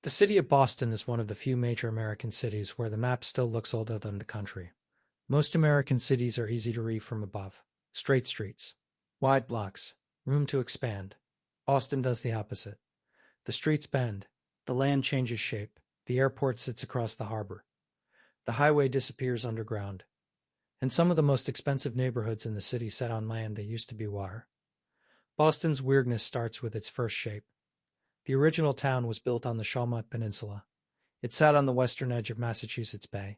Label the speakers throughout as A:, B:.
A: The city of Boston is one of the few major American cities where the map still looks older than the country. Most American cities are easy to read from above. Straight streets, wide blocks, room to expand. Boston does the opposite. The streets bend, the land changes shape, the airport sits across the harbor. The highway disappears underground. And some of the most expensive neighborhoods in the city set on land that used to be water. Boston's weirdness starts with its first shape. The original town was built on the Shawmut Peninsula. It sat on the western edge of Massachusetts Bay.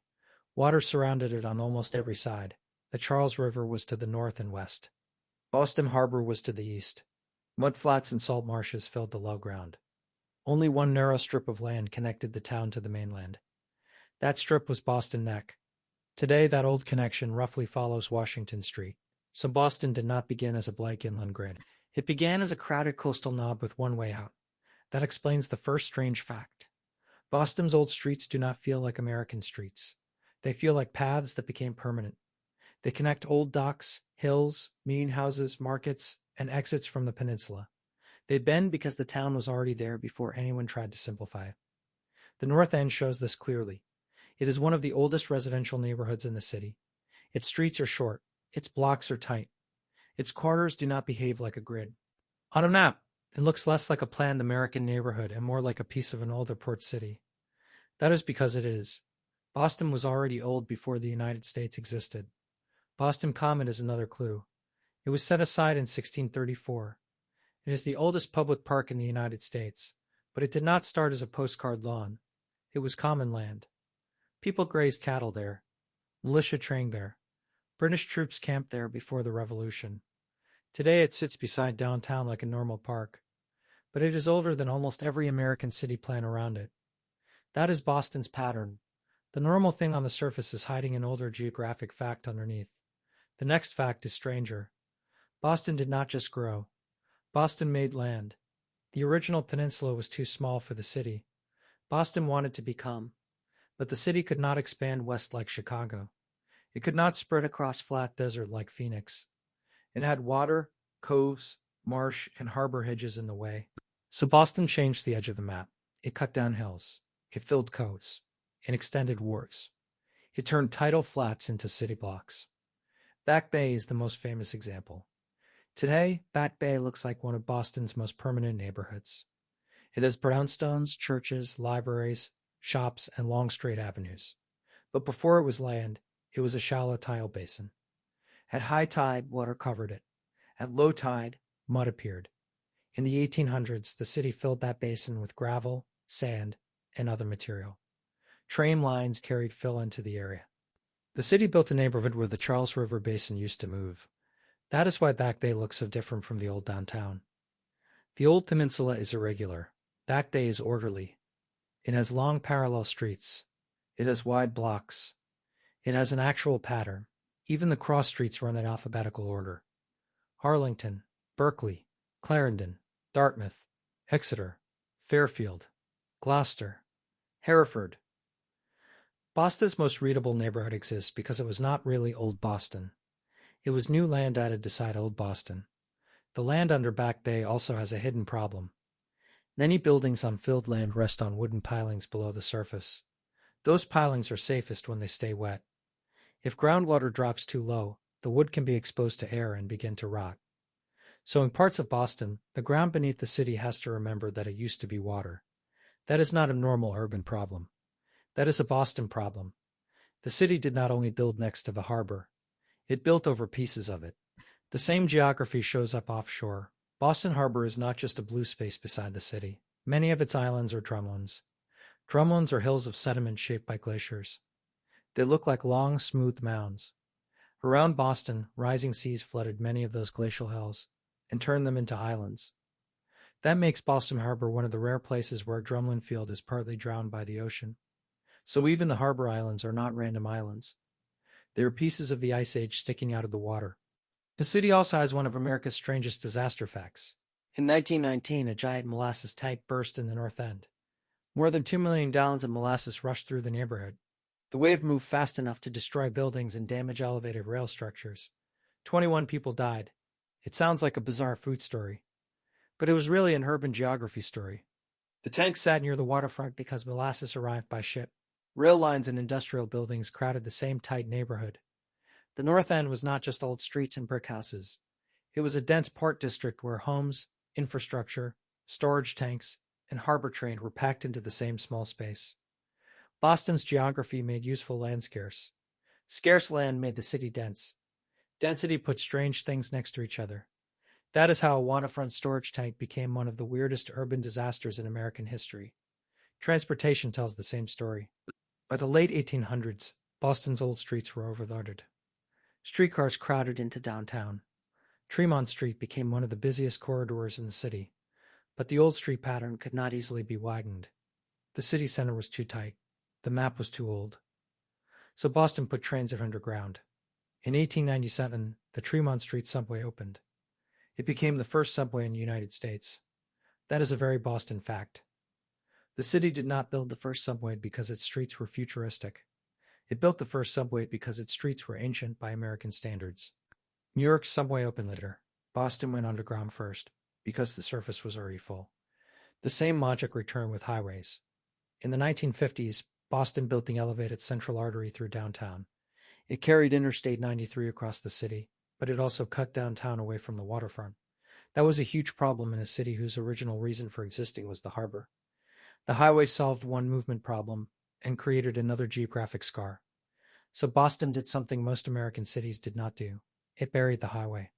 A: Water surrounded it on almost every side. The Charles River was to the north and west. Boston Harbor was to the east. Mudflats and salt marshes filled the low ground. Only one narrow strip of land connected the town to the mainland. That strip was Boston Neck. Today, that old connection roughly follows Washington Street. So Boston did not begin as a blank inland grid. It began as a crowded coastal knob with one way out. That explains the first strange fact. Boston's old streets do not feel like American streets. They feel like paths that became permanent. They connect old docks, hills, meeting houses, markets, and exits from the peninsula. They bend because the town was already there before anyone tried to simplify it. The North End shows this clearly. It is one of the oldest residential neighborhoods in the city. Its streets are short. Its blocks are tight. Its corners do not behave like a grid. On a map, it looks less like a planned American neighborhood and more like a piece of an older port city. That is because it is. Boston was already old before the United States existed. Boston Common is another clue. It was set aside in 1634. It is the oldest public park in the United States, but it did not start as a postcard lawn. It was common land. People grazed cattle there. Militia trained there. British troops camped there before the Revolution. Today it sits beside downtown like a normal park. But it is older than almost every American city plan around it. That is Boston's pattern. The normal thing on the surface is hiding an older geographic fact underneath. The next fact is stranger. Boston did not just grow. Boston made land. The original peninsula was too small for the city. Boston wanted to become. But the city could not expand west like Chicago. It could not spread across flat desert like Phoenix. It had water, coves, marsh, and harbor hedges in the way. So Boston changed the edge of the map. It cut down hills. It filled coves. It extended wharves. It turned tidal flats into city blocks. Back Bay is the most famous example. Today, Back Bay looks like one of Boston's most permanent neighborhoods. It has brownstones, churches, libraries, shops, and long straight avenues. But before it was land, it was a shallow tile basin. At high tide, water covered it. At low tide, mud appeared. In the 1800s, the city filled that basin with gravel, sand, and other material. Train lines carried fill into the area. The city built a neighborhood where the Charles River Basin used to move. That is why Back Bay looks so different from the old downtown. The old peninsula is irregular. Back Bay is orderly. It has long parallel streets. It has wide blocks. It has an actual pattern. Even the cross streets run in alphabetical order. Arlington, Berkeley, Clarendon, Dartmouth, Exeter, Fairfield, Gloucester, Hereford. Boston's most readable neighborhood exists because it was not really Old Boston. It was new land added beside Old Boston. The land under Back Bay also has a hidden problem. Many buildings on filled land rest on wooden pilings below the surface. Those pilings are safest when they stay wet. If groundwater drops too low, the wood can be exposed to air and begin to rot. So in parts of Boston, the ground beneath the city has to remember that it used to be water. That is not a normal urban problem. That is a Boston problem. The city did not only build next to the harbor. It built over pieces of it. The same geography shows up offshore. Boston Harbor is not just a blue space beside the city. Many of its islands are drumlins. Drumlins are hills of sediment shaped by glaciers. They look like long, smooth mounds. Around Boston, rising seas flooded many of those glacial hills and turned them into islands. That makes Boston Harbor one of the rare places where a drumlin field is partly drowned by the ocean. So even the harbor islands are not random islands. They are pieces of the Ice Age sticking out of the water. The city also has one of America's strangest disaster facts. In 1919, a giant molasses tank burst in the North End. More than 2 million gallons of molasses rushed through the neighborhood. The wave moved fast enough to destroy buildings and damage elevated rail structures. 21 people died. It sounds like a bizarre food story, but it was really an urban geography story. The tanks sat near the waterfront because molasses arrived by ship. Rail lines and industrial buildings crowded the same tight neighborhood. The north end was not just old streets and brick houses. It was a dense port district where homes, infrastructure, storage tanks, and harbor trade were packed into the same small space. Boston's geography made useful land scarce. Scarce land made the city dense. Density put strange things next to each other. That is how a waterfront storage tank became one of the weirdest urban disasters in American history. Transportation tells the same story. By the late 1800s, Boston's old streets were overloaded. Streetcars crowded into downtown. Tremont Street became one of the busiest corridors in the city, but the old street pattern could not easily be widened. The city center was too tight. The map was too old. So Boston put transit underground. In 1897, the Tremont Street subway opened. It became the first subway in the United States. That is a very Boston fact. The city did not build the first subway because its streets were futuristic. It built the first subway because its streets were ancient by American standards. New York's subway opened later. Boston went underground first, because the surface was already full. The same logic returned with highways. In the 1950s, Boston built the elevated Central Artery through downtown. It carried Interstate 93 across the city, but it also cut downtown away from the waterfront. That was a huge problem in a city whose original reason for existing was the harbor. The highway solved one movement problem and created another geographic scar. So Boston did something most American cities did not do. It buried the highway.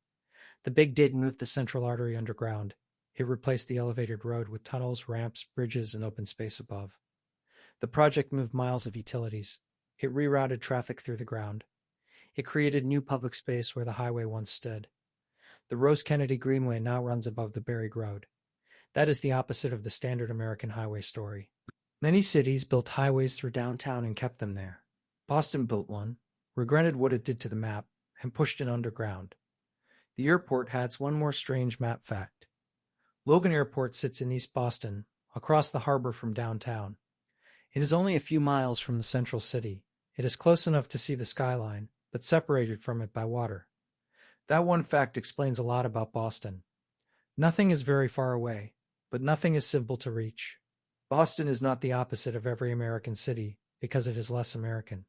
A: The Big Dig moved the Central Artery underground. It replaced the elevated road with tunnels, ramps, bridges, and open space above. The project moved miles of utilities. It rerouted traffic through the ground. It created new public space where the highway once stood. The Rose Kennedy Greenway now runs above the buried road. That is the opposite of the standard American highway story. Many cities built highways through downtown and kept them there. Boston built one, regretted what it did to the map, and pushed it underground. The airport has one more strange map fact. Logan Airport sits in East Boston, across the harbor from downtown. It is only a few miles from the central city. It is close enough to see the skyline, but separated from it by water. That one fact explains a lot about Boston. Nothing is very far away, but nothing is simple to reach. Boston is not the opposite of every American city because it is less American.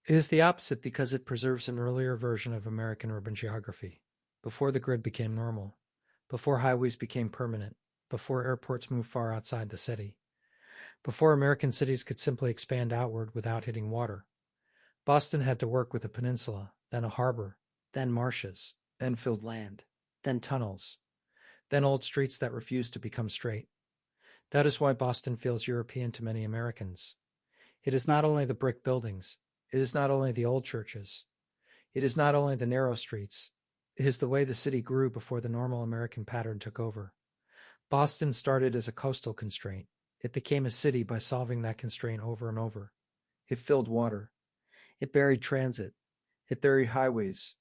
A: It is the opposite because it preserves an earlier version of American urban geography, before the grid became normal, before highways became permanent, before airports moved far outside the city, before American cities could simply expand outward without hitting water. Boston had to work with a peninsula, then a harbor, then marshes, then filled land, then tunnels, then old streets that refused to become straight. That is why Boston feels European to many Americans. It is not only the brick buildings. It is not only the old churches. It is not only the narrow streets. It is the way the city grew before the normal American pattern took over. Boston started as a coastal constraint. It became a city by solving that constraint over and over. It filled water. It buried transit. It buried highways.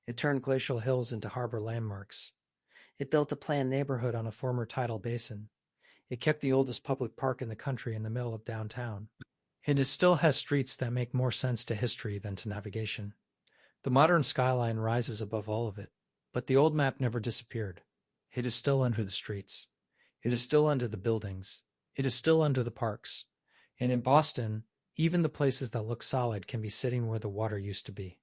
A: It turned glacial hills into harbor landmarks. It built a planned neighborhood on a former tidal basin. It kept the oldest public park in the country in the middle of downtown. And it still has streets that make more sense to history than to navigation. The modern skyline rises above all of it, but the old map never disappeared. It is still under the streets. It is still under the buildings. It is still under the parks. And in Boston, even the places that look solid can be sitting where the water used to be.